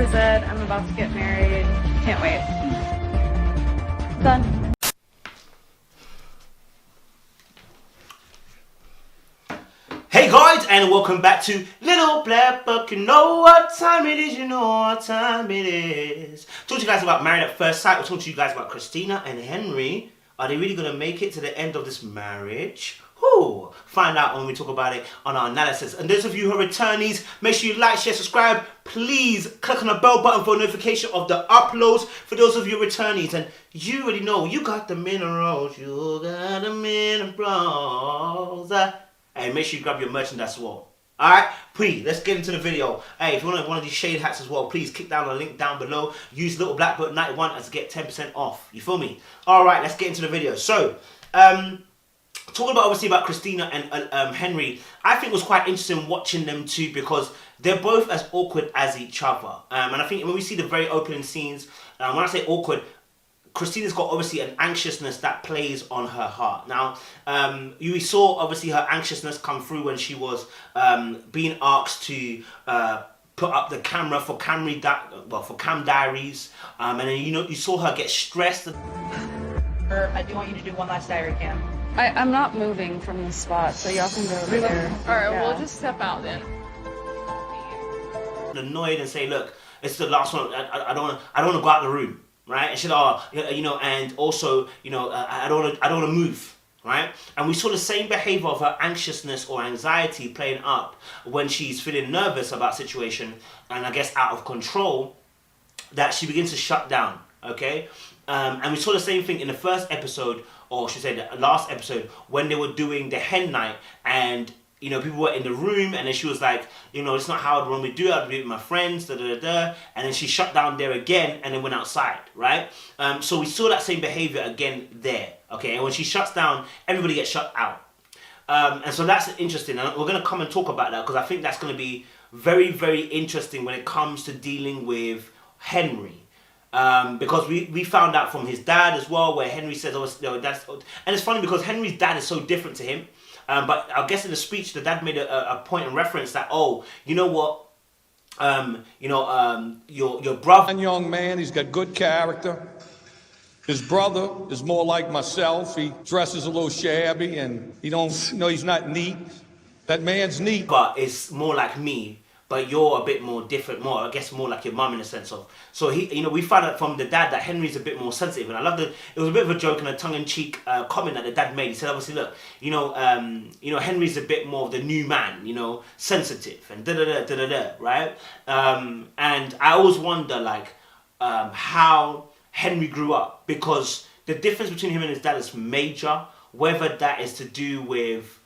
is it. I'm about to get married. Can't wait. Done. Hey guys, and welcome back to Little Black Book. You know what time it is, you know what time it is. Talk to you guys about Married at First Sight. We'll talk to you guys about Christina and Henry. Are they really going to make it to the end of this marriage? Whew. Find out when we talk about it on our analysis. And those of you who are returnees, make sure you like, share, subscribe. Please click on the bell button for notification of the uploads. For those of you returnees, and you already know, you got the minerals, you got the minerals. Hey, make sure you grab your merchandise as well. Alright, please, let's get into the video. Hey, if you want one of these shade hats as well, please click down the link down below. Use Little Black Book 91 as to get 10% off. You feel me? Alright, let's get into the video. So, talking about obviously about Christina and Henry, I think it was quite interesting watching them two because they're both as awkward as each other. And I think when we see the very opening scenes, when I say awkward, Christina's got obviously an anxiousness that plays on her heart. Now, you saw obviously her anxiousness come through when she was being asked to put up the camera for Cam Diaries, and then you saw her get stressed. I do want you to do one last diary cam. I'm not moving from the spot, so y'all can go over there. Alright, we'll just step out then. Annoyed and say, look, it's the last one. I don't want to go out the room. Right, and she and also, I don't want to move, right? And we saw the same behavior of her anxiousness or anxiety playing up when she's feeling nervous about a situation and I guess out of control, that she begins to shut down, okay? And we saw the same thing in the first episode, or should I say the last episode, when they were doing the hen night and people were in the room, and then she was like, it's not how I'd normally do it. I'd be with my friends, and then she shut down there again, and then went outside, right? So we saw that same behavior again there, okay? And when she shuts down, everybody gets shut out. And so that's interesting, and we're going to come and talk about that, because I think that's going to be very, very interesting when it comes to dealing with Henry. Because we found out from his dad as well, where Henry says, and it's funny because Henry's dad is so different to him. But I guess in the speech, the dad made a point in reference that, you know what, your brother. One young man, he's got good character. His brother is more like myself. He dresses a little shabby, and he's not neat. That man's neat. But it's more like me. But you're a bit more different, I guess more like your mum in a sense of. So we found out from the dad that Henry's a bit more sensitive, and I love it was a bit of a joke and a tongue-in-cheek comment that the dad made. He said, obviously, look, Henry's a bit more of the new man, sensitive and da-da-da, right? And I always wonder, how Henry grew up, because the difference between him and his dad is major, whether that is to do with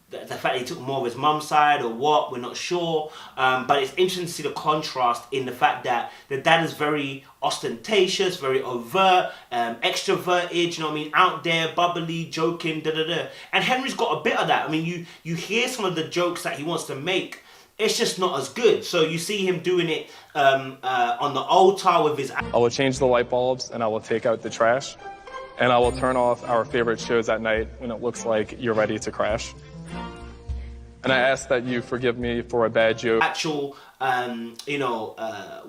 the fact that he took more of his mum's side or what, we're not sure. But it's interesting to see the contrast in the fact that the dad is very ostentatious, very overt, extroverted, out there, bubbly, joking, da-da-da. And Henry's got a bit of that. I mean, you hear some of the jokes that he wants to make, it's just not as good. So you see him doing it on the altar with his... I will change the light bulbs and I will take out the trash. And I will turn off our favorite shows at night when it looks like you're ready to crash. And I ask that you forgive me for a bad joke. Actual,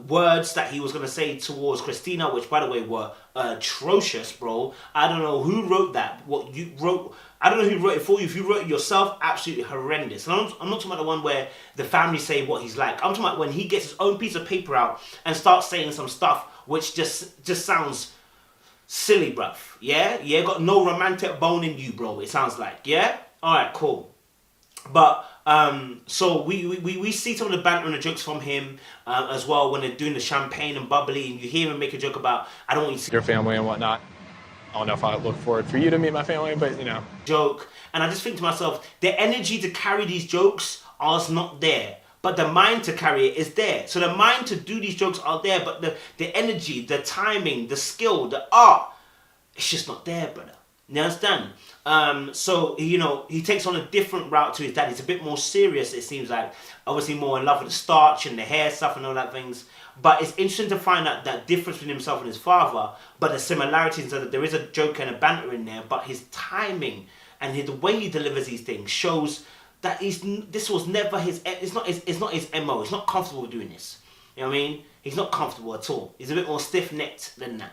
words that he was going to say towards Christina, which, by the way, were atrocious, bro. I don't know who wrote that. What you wrote, I don't know who wrote it for you. If you wrote it yourself, absolutely horrendous. And I'm not talking about the one where the family say what he's like. I'm talking about when he gets his own piece of paper out and starts saying some stuff which just sounds silly, bruv. Yeah? Got no romantic bone in you, bro, it sounds like. Yeah? Alright, cool. But so we see some of the banter and the jokes from him as well when they're doing the champagne and bubbly, and you hear him make a joke about, I don't want you to see your family and whatnot. I don't know if I look forward for you to meet my family, but joke. And I just think to myself, the energy to carry these jokes is not there, but the mind to carry it is there. So the mind to do these jokes are there, but the energy, the timing, the skill, the art, it's just not there, brother. You understand? So, he takes on a different route to his dad. He's a bit more serious, it seems like. Obviously more in love with the starch and the hair stuff and all that things. But it's interesting to find out that difference between himself and his father, but the similarities are that there is a joke and a banter in there, but his timing and the way he delivers these things shows that this was never his, it's not his MO. He's not comfortable doing this. You know what I mean? He's not comfortable at all. He's a bit more stiff-necked than that.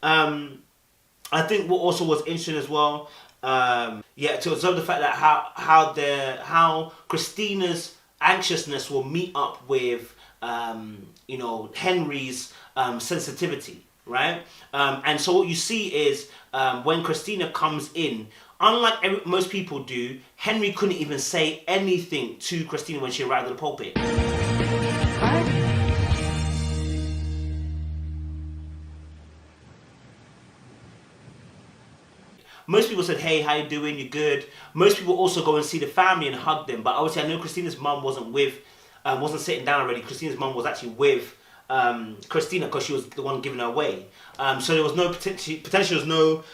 I think what also was interesting as well, to observe the fact that how Christina's anxiousness will meet up with Henry's sensitivity, right? And so what you see is when Christina comes in, unlike most people do, Henry couldn't even say anything to Christina when she arrived at the pulpit. Most people said, hey, how you doing? You good? Most people also go and see the family and hug them. But obviously I know Christina's mum wasn't sitting down already. Christina's mum was actually with Christina because she was the one giving her away. So there was no potentially was no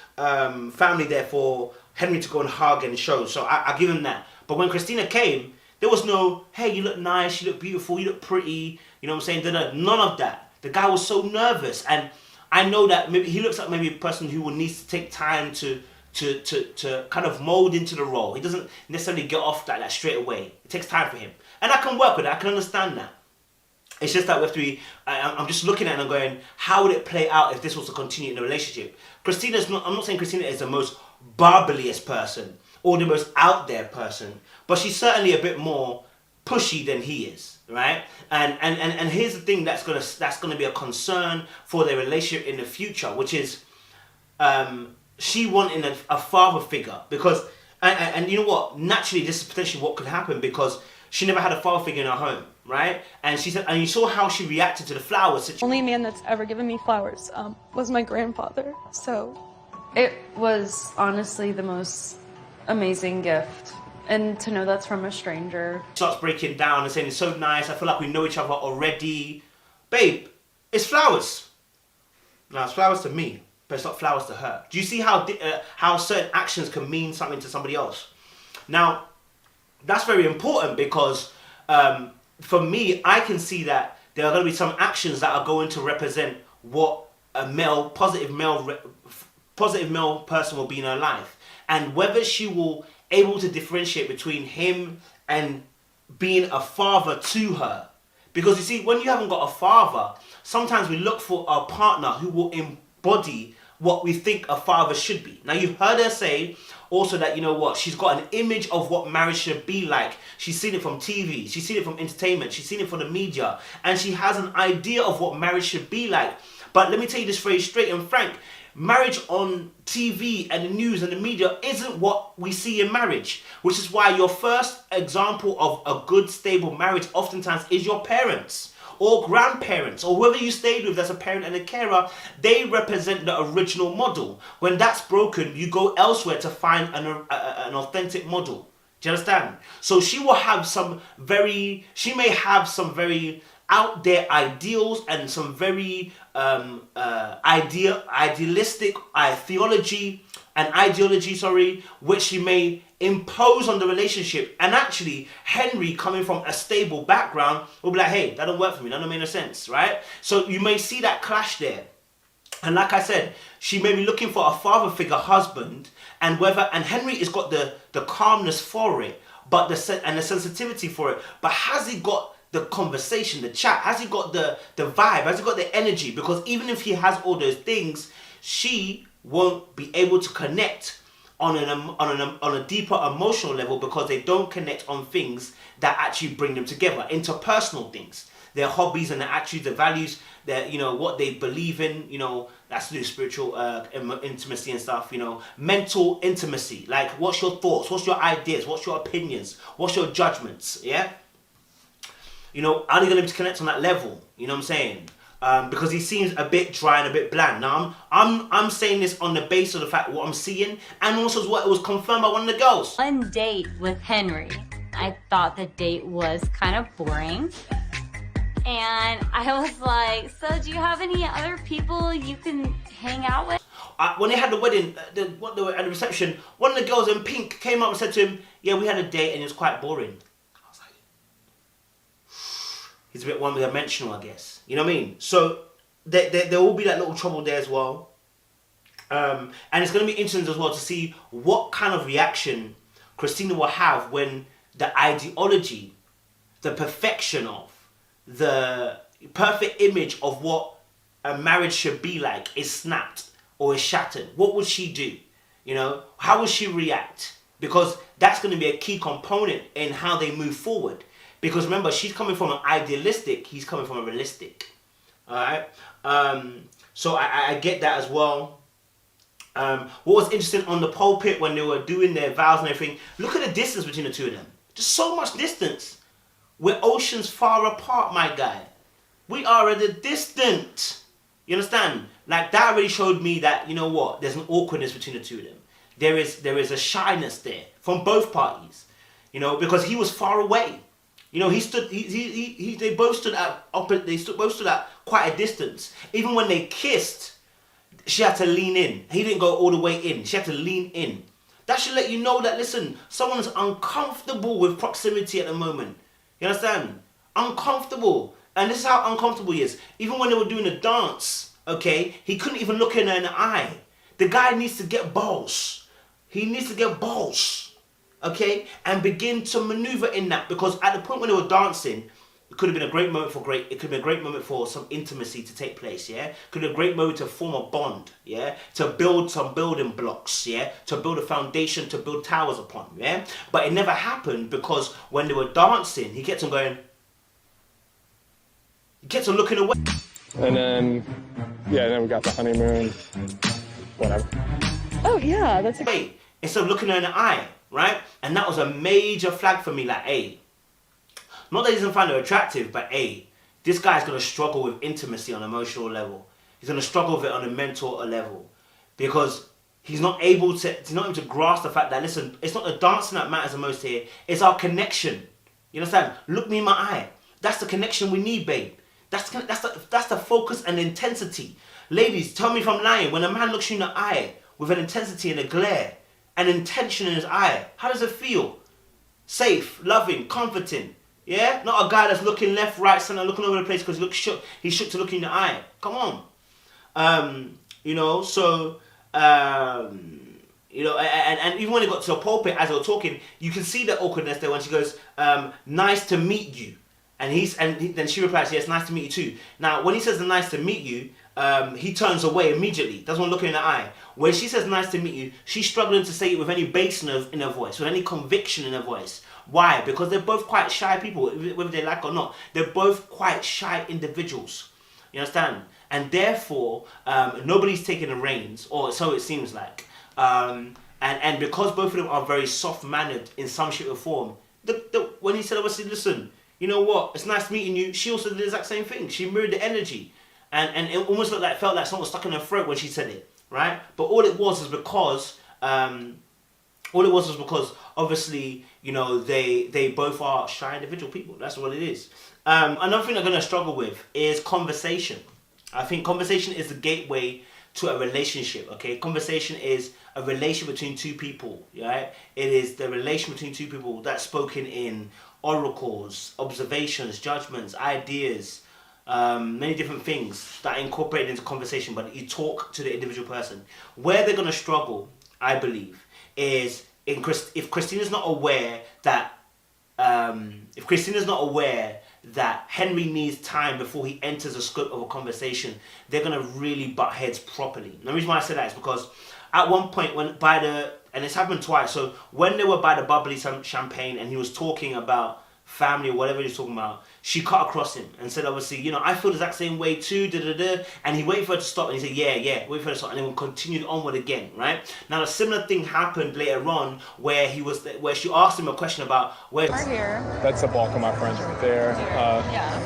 family there for Henry to go and hug and show. So I give him that. But when Christina came, there was no, hey, you look nice, you look beautiful, you look pretty. You know what I'm saying? None of that. The guy was so nervous. And I know that maybe he looks like maybe a person who will need to take time to kind of mold into the role. He doesn't necessarily get off like that straight away. It takes time for him. And I can work with it. I can understand that. It's just that we have to be, I'm just looking at it and I'm going, how would it play out if this was to continue in the relationship? I'm not saying Christina is the most barbarliest person or the most out there person, but she's certainly a bit more pushy than he is, right? And here's the thing that's gonna be a concern for their relationship in the future, which is she wanting a father figure, because and you know what, naturally this is potentially what could happen because she never had a father figure in her home, right? And she said, and you saw how she reacted to the flowers situation. Only man that's ever given me flowers was my grandfather. So It was honestly the most amazing gift. And to know that's from a stranger. Starts breaking down and saying, it's so nice, I feel like we know each other already. Babe, it's flowers. Now, it's flowers to me, but it's not flowers to her. Do you see how certain actions can mean something to somebody else? Now, that's very important because for me, I can see that there are going to be some actions that are going to represent what a positive male person will be in her life. And whether she will able to differentiate between him and being a father to her. Because you see, when you haven't got a father, sometimes we look for a partner who will embody what we think a father should be. Now, you've heard her say also that, you know what, she's got an image of what marriage should be like. She's seen it from TV, she's seen it from entertainment, she's seen it from the media, and she has an idea of what marriage should be like. But let me tell you this very straight and frank. Marriage on TV and the news and the media isn't what we see in marriage, which is why your first example of a good, stable marriage oftentimes is your parents or grandparents or whoever you stayed with as a parent and a carer. They represent the original model. When that's broken, you go elsewhere to find an authentic model. Do you understand? So she may have some very out there ideals and some very idealistic ideology, which she may impose on the relationship. And actually, Henry, coming from a stable background, will be like, hey, that don't work for me, that don't make no sense, right? So you may see that clash there. And like I said, she may be looking for a father figure husband, and Henry has got the calmness for it, but the sensitivity for it. But has he got the conversation, the chat? Has he got the vibe? Has he got the energy? Because even if he has all those things, she won't be able to connect on a deeper emotional level because they don't connect on things that actually bring them together, interpersonal things, their hobbies and their attitudes, their values, their, what they believe in, that's to do with spiritual intimacy and stuff, mental intimacy, like what's your thoughts, what's your ideas, what's your opinions, what's your judgments, yeah? Are they going to connect on that level? You know what I'm saying? Because he seems a bit dry and a bit bland. Now, I'm saying this on the basis of the fact what I'm seeing, and also what it was confirmed by one of the girls. One date with Henry. I thought the date was kind of boring. And I was like, so do you have any other people you can hang out with? When they had the wedding, at the reception, one of the girls in pink came up and said to him, yeah, we had a date and it was quite boring. He's a bit one-dimensional, I guess. You know what I mean? So there will be that little trouble there as well. And it's going to be interesting as well to see what kind of reaction Christina will have when the ideology, the perfection of, the perfect image of what a marriage should be like is snapped or is shattered, what would she do? You know, how would she react? Because that's going to be a key component in how they move forward. Because remember, she's coming from an idealistic, he's coming from a realistic. Alright? So I get that as well. What was interesting on the pulpit when they were doing their vows and everything, look at the distance between the two of them. Just so much distance. We're oceans far apart, my guy. We are at a distance. You understand? Like, that really showed me that, you know what, there's an awkwardness between the two of them. There is a shyness there from both parties. You know, because he was far away. You know, they both stood at quite a distance. Even when they kissed, she had to lean in. He didn't go all the way in. She had to lean in. That should let you know that, listen, someone's uncomfortable with proximity at the moment. You understand? Uncomfortable. And this is how uncomfortable he is. Even when they were doing a dance, okay, he couldn't even look in her in the eye. The guy needs to get balls. He needs to get balls. Okay? And begin to maneuver in that. Because at the point when they were dancing, it could have been a great moment for some intimacy to take place, yeah? Could have been a great moment to form a bond, yeah? To build some building blocks, yeah? To build a foundation to build towers upon, yeah? But it never happened because when they were dancing, he kept on going, he kept on looking away. And then, yeah, then we got the honeymoon, whatever. Oh yeah, that's Wait, instead of looking her in the eye, right? And that was a major flag for me, like, hey, not that he doesn't find her attractive, but hey, this guy's going to struggle with intimacy on an emotional level. He's going to struggle with it on a mental level. Because he's not able to grasp the fact that, listen, it's not the dancing that matters the most here. It's our connection. You understand? Look me in my eye. That's the connection we need, babe. That's the focus and intensity. Ladies, tell me if I'm lying. When a man looks you in the eye with an intensity and a glare, an intention in his eye, how does it feel? Safe, loving, comforting. Yeah? Not a guy that's looking left, right, center, looking over the place because he looks shook. He's shook to look in the eye. Come on. You know, so, you know, and even when they got to the pulpit, as they were talking, you can see the awkwardness there when she goes, nice to meet you. And then she replies, yes, nice to meet you too. Now, when he says nice to meet you, he turns away immediately. Doesn't want to look her in the eye. When she says nice to meet you, she's struggling to say it with any bass in her voice, with any conviction in her voice. Why? Because they're both quite shy people, whether they like or not. They're both quite shy individuals. You understand? And therefore, nobody's taking the reins, or so it seems like. And because both of them are very soft-mannered in some shape or form, when he said, obviously, listen, you know what, it's nice meeting you, she also did the exact same thing. She mirrored the energy. And it almost felt like someone was stuck in her throat when she said it, right? But all it was because obviously, you know, they both are shy individual people. That's what it is. Another thing they're going to struggle with is conversation. I think conversation is the gateway to a relationship, okay? Conversation is a relation between two people, right? It is the relation between two people that's spoken in oracles, observations, judgments, ideas, many different things that are incorporated into conversation, but you talk to the individual person. Where they're going to struggle, I believe, is if Christina's not aware that Henry needs time before he enters the scope of a conversation, they're going to really butt heads properly. And the reason why I say that is because at one point, and it's happened twice, so when they were by the bubbly champagne and he was talking about family or whatever he was talking about, she cut across him and said, obviously, you know, I feel the exact same way too, and he waited for her to stop, and he said, yeah, wait for her to stop, and then continued onward again, right? Now, a similar thing happened later on where she asked him a question about where... We're here. That's the bulk of my friends right there.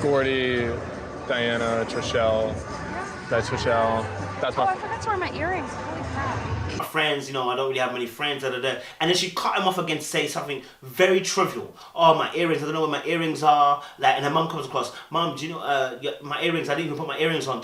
Gordy, Diana, Trishelle. That's Trishelle. That's Oh, I forgot to wear my earrings. Holy crap. friends, you know, I don't really have many friends, And then she cut him off again to say something very trivial. Oh, my earrings, I don't know where my earrings are. Like, and her mum comes across, Mum, do you know, my earrings, I didn't even put my earrings on,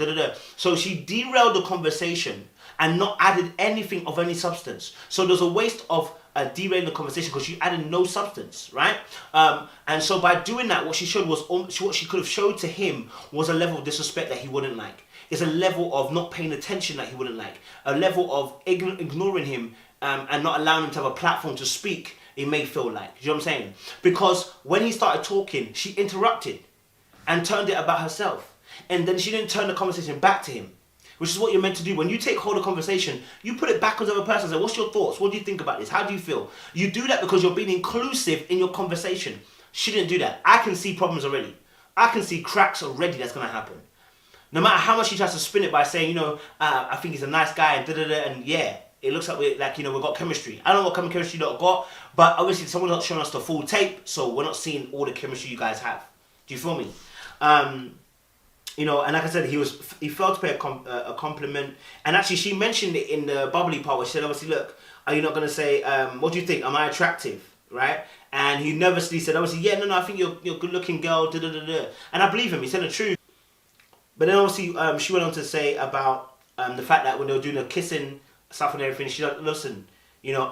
So she derailed the conversation and not added anything of any substance. So there's a waste of derailing the conversation because she added no substance, right? And so by doing that, what she could have showed to him was a level of disrespect that he wouldn't like. It's a level of not paying attention that he wouldn't like. A level of ignoring him and not allowing him to have a platform to speak, it may feel like. You know what I'm saying? Because when he started talking, she interrupted and turned it about herself. And then she didn't turn the conversation back to him, which is what you're meant to do. When you take hold of conversation, you put it back on the other person and say, what's your thoughts? What do you think about this? How do you feel? You do that because you're being inclusive in your conversation. She didn't do that. I can see problems already. I can see cracks already that's going to happen. No matter how much she tries to spin it by saying, I think he's a nice guy, and yeah, it looks like we've got chemistry. I don't know what kind of chemistry you lot got, but obviously someone's not showing us the full tape, so we're not seeing all the chemistry you guys have. Do you feel me? And like I said, he failed to pay a compliment, and actually she mentioned it in the bubbly part where she said, obviously, look, are you not going to say, what do you think? Am I attractive? Right? And he nervously said, obviously, yeah, no, I think you're a good-looking girl, and I believe him, he said the truth. But then obviously she went on to say about the fact that when they were doing the kissing stuff and everything, she's like, listen,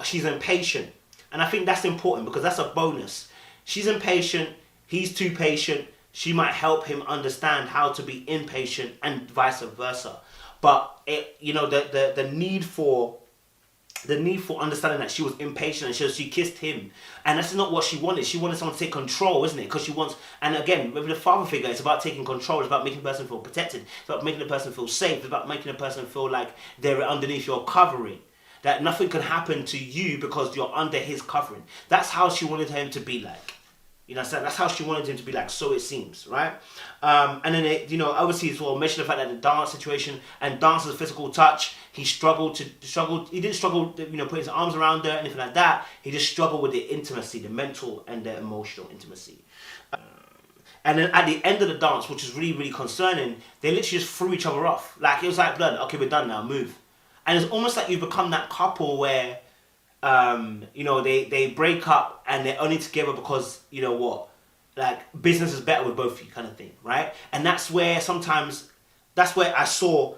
she's impatient. And I think that's important because that's a bonus. She's impatient, he's too patient. She might help him understand how to be impatient and vice versa. But the need for understanding that she was impatient and she kissed him, and that's not what she wanted. She wanted someone to take control, isn't it? Because she wants, and again, with the father figure, it's about taking control. It's about making the person feel protected. It's about making the person feel safe. It's about making the person feel like they're underneath your covering. That nothing can happen to you because you're under his covering. That's how she wanted him to be like. That's how she wanted him to be like, so it seems, right? And then, obviously as well, mention the fact that the dance situation and dance's physical touch, he didn't struggle, putting his arms around her, anything like that. He just struggled with the intimacy, the mental and the emotional intimacy. And then at the end of the dance, which is really, really concerning, they literally just threw each other off. Like, it was like, blood, okay, we're done now, move. And it's almost like you've become that couple where, they break up and they're only together because, like, business is better with both of you kind of thing, right? And that's where sometimes, that's what I saw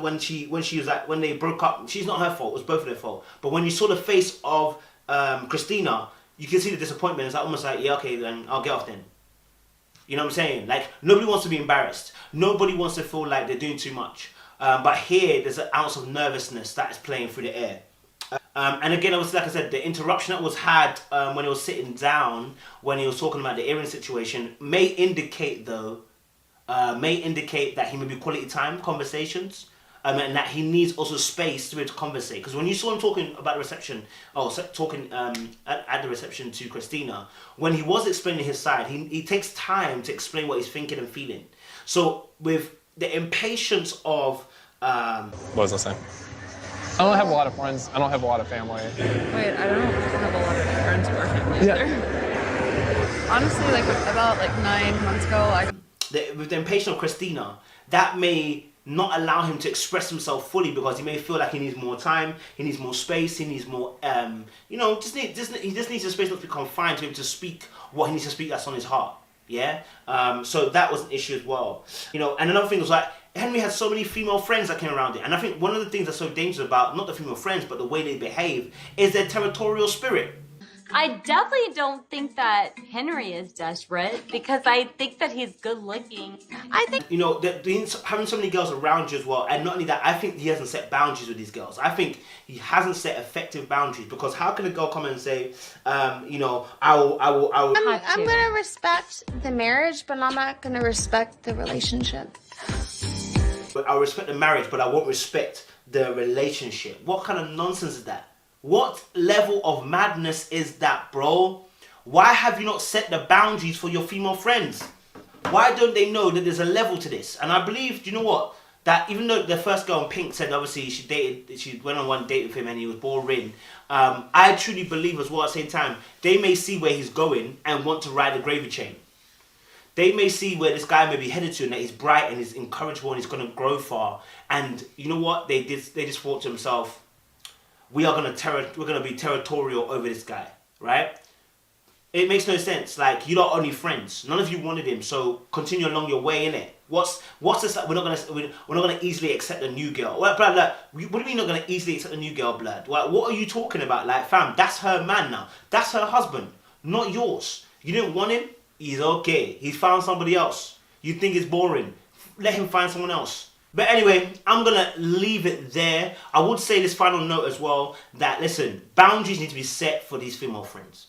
when she was like, when they broke up, she's not her fault, it was both of their fault. But when you saw the face of Christina, you can see the disappointment. It's like almost like, yeah, okay, then I'll get off then. You know what I'm saying? Like, nobody wants to be embarrassed. Nobody wants to feel like they're doing too much. But here, there's an ounce of nervousness that is playing through the air. And again, obviously, like I said, the interruption that was had when he was sitting down, when he was talking about the earring situation, may indicate that he may be quality time conversations, and that he needs also space to be able to conversate. Because when you saw him talking about the reception, at the reception to Christina, when he was explaining his side, he takes time to explain what he's thinking and feeling. So with the impatience of... What was I saying? I don't have a lot of friends. I don't have a lot of family. Wait, I don't have a lot of friends or family either. Honestly, about 9 months ago, with the impatience of Christina, that may not allow him to express himself fully because he may feel like he needs more time, he needs more space, he needs more, he just needs the space not to be confined to him to speak what he needs to speak that's on his heart. Yeah? So that was an issue as well. And another thing was like, Henry had so many female friends that came around it. And I think one of the things that's so dangerous about, not the female friends, but the way they behave, is their territorial spirit. I definitely don't think that Henry is desperate because I think that he's good looking. I think having so many girls around you as well, and not only that, I think he hasn't set boundaries with these girls. I think he hasn't set effective boundaries because how can a girl come and say, I will. I'm gonna respect the marriage, but I'm not gonna respect the relationship. But I'll respect the marriage, but I won't respect the relationship. What kind of nonsense is that? What level of madness is that, bro? Why have you not set the boundaries for your female friends? Why don't they know that there's a level to this? And I believe, do you know what? That even though the first girl in Pink said obviously she went on one date with him and he was boring, I truly believe as well at the same time, they may see where he's going and want to ride the gravy train. They may see where this guy may be headed to and that he's bright and he's encourageable and he's going to grow far. And you know what? They just thought to themselves, we're going to be territorial over this guy, right? It makes no sense. Like, you're not only friends. None of you wanted him, so continue along your way, innit? What's this? We're not gonna easily accept a new girl. What do you mean not gonna easily accept a new girl, blood? What are you talking about? Like, fam, that's her man now. That's her husband, not yours. You didn't want him. He's okay. He's found somebody else. You think it's boring. Let him find someone else. But anyway, I'm going to leave it there. I would say this final note as well, that listen, boundaries need to be set for these female friends.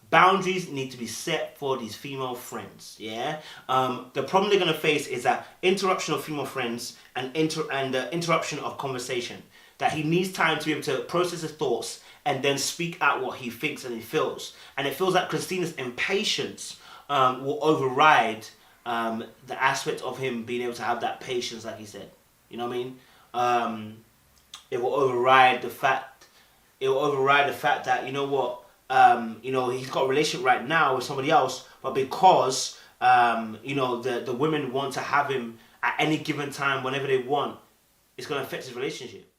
boundaries need to be set for these female friends. Yeah. The problem they're gonna face is that interruption of female friends and interruption of conversation. That he needs time to be able to process his thoughts and then speak out what he thinks and he feels. And it feels like Christina's impatience will override the aspect of him being able to have that patience, like he said. You know what I mean? It will override the fact. It will override the fact that, you know what, you know, he's got a relationship right now with somebody else, but because you know, the women want to have him at any given time, whenever they want, it's going to affect his relationship.